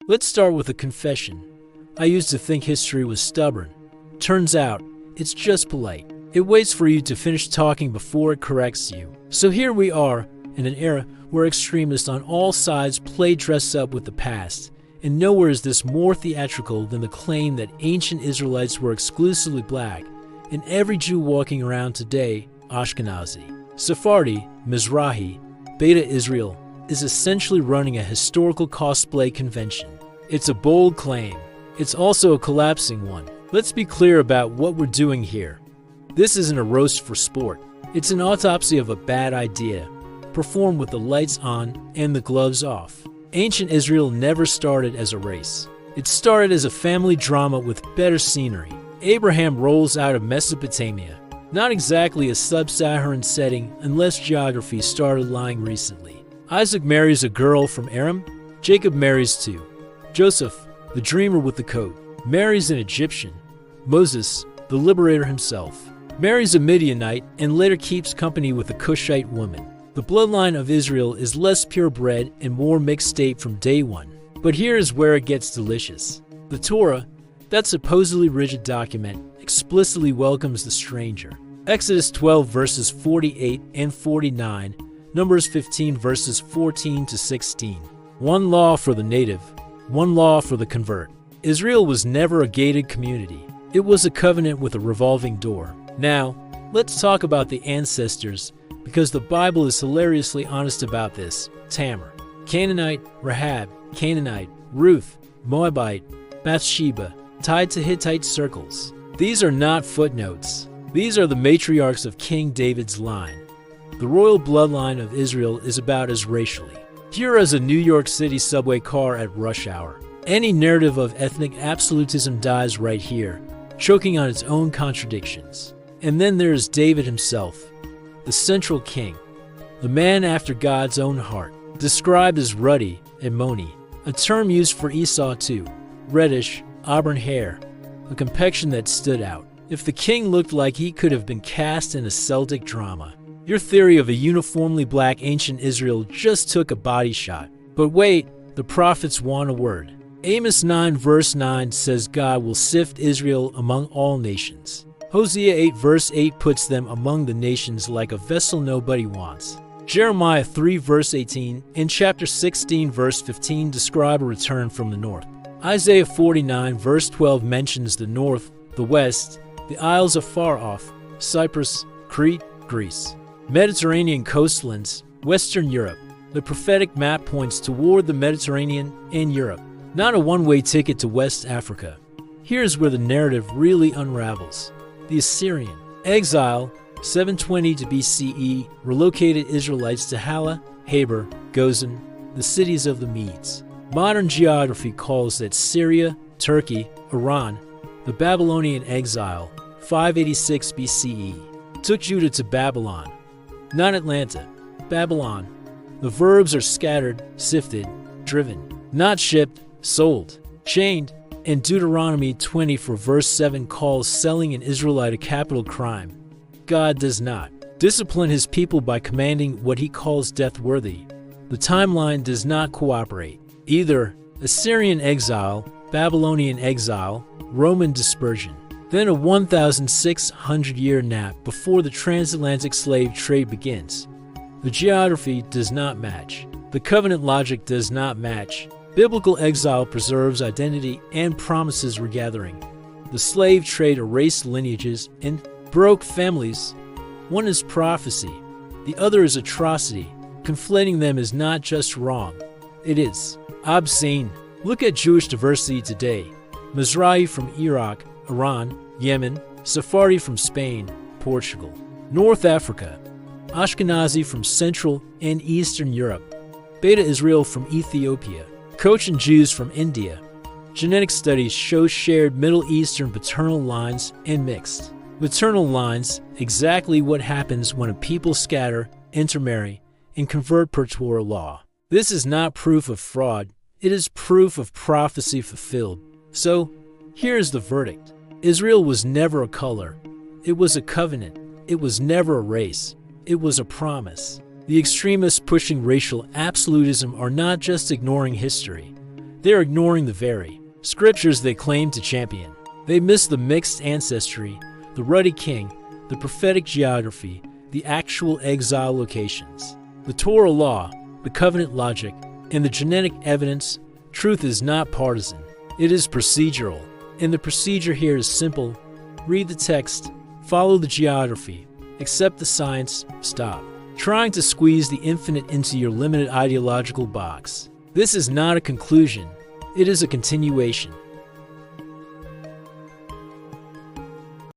Let's start with a confession. I used to think history was stubborn. Turns out, it's just polite. It waits for you to finish talking before it corrects you. So here we are, in an era where extremists on all sides play dress up with the past. And nowhere is this more theatrical than the claim that ancient Israelites were exclusively black, and every Jew walking around today, Ashkenazi, Sephardi, Mizrahi, Beta Israel, is essentially running a historical cosplay convention. It's a bold claim. It's also a collapsing one. Let's be clear about what we're doing here. This isn't a roast for sport. It's an autopsy of a bad idea, performed with the lights on and the gloves off. Ancient Israel never started as a race. It started as a family drama with better scenery. Abraham rolls out of Mesopotamia, not exactly a sub-Saharan setting unless geography started lying recently. Isaac marries a girl from Aram. Jacob marries too. Joseph, the dreamer with the coat, marries an Egyptian. Moses, the liberator himself, marries a Midianite and later keeps company with a Cushite woman. The bloodline of Israel is less purebred and more mixed state from day one. But here is where it gets delicious. The Torah, that supposedly rigid document, explicitly welcomes the stranger. Exodus 12 verses 48 and 49, Numbers 15 verses 14 to 16. One law for the native, one law for the convert. Israel was never a gated community. It was a covenant with a revolving door. Now, let's talk about the ancestors, because the Bible is hilariously honest about this. Tamar, Canaanite, Rahab, Canaanite, Ruth, Moabite, Bathsheba, tied to Hittite circles. These are not footnotes. These are the matriarchs of King David's line. The royal bloodline of Israel is about as racially pure as a New York City subway car at rush hour. Any narrative of ethnic absolutism dies right here, choking on its own contradictions. And then there is David himself, the central king, the man after God's own heart, described as ruddy and moni, a term used for Esau too, reddish, auburn hair, a complexion that stood out. If the king looked like he could have been cast in a Celtic drama, your theory of a uniformly black ancient Israel just took a body shot. But wait, the prophets want a word. Amos 9 verse 9 says God will sift Israel among all nations. Hosea 8 verse 8 puts them among the nations like a vessel nobody wants. Jeremiah 3 verse 18 and chapter 16 verse 15 describe a return from the north. Isaiah 49 verse 12 mentions the north, the west, the isles afar off, Cyprus, Crete, Greece, Mediterranean coastlands, Western Europe. The prophetic map points toward the Mediterranean and Europe, not a one-way ticket to West Africa. Here's where the narrative really unravels. The Assyrian exile, 720 to BCE, relocated Israelites to Hala, Habor, Gozan, the cities of the Medes. Modern geography calls that Syria, Turkey, Iran. The Babylonian exile, 586 BCE, took Judah to Babylon, not Atlanta, Babylon. The verbs are scattered, sifted, driven, not shipped, sold, chained, and Deuteronomy 20 for verse 7 calls selling an Israelite a capital crime. God does not discipline his people by commanding what he calls death-worthy. The timeline does not cooperate. Either Assyrian exile, Babylonian exile, Roman dispersion, then a 1,600-year nap before the transatlantic slave trade begins. The geography does not match. The covenant logic does not match. Biblical exile preserves identity and promises regathering. The slave trade erased lineages and broke families. One is prophecy, the other is atrocity. Conflating them is not just wrong, it is obscene. Look at Jewish diversity today. Mizrahi from Iraq, Iran, Yemen, Sephardi from Spain, Portugal, North Africa, Ashkenazi from Central and Eastern Europe, Beta Israel from Ethiopia, Cochin Jews from India. Genetic studies show shared Middle Eastern paternal lines and mixed maternal lines, exactly what happens when a people scatter, intermarry, and convert per Torah law. This is not proof of fraud, it is proof of prophecy fulfilled. So, here is the verdict. Israel was never a color. It was a covenant. It was never a race. It was a promise. The extremists pushing racial absolutism are not just ignoring history. They're ignoring the very scriptures they claim to champion. They miss the mixed ancestry, the ruddy king, the prophetic geography, the actual exile locations, the Torah law, the covenant logic, and the genetic evidence. Truth is not partisan. It is procedural. And the procedure here is simple. Read the text, follow the geography, accept the science, stop trying to squeeze the infinite into your limited ideological box. This is not a conclusion. It is a continuation.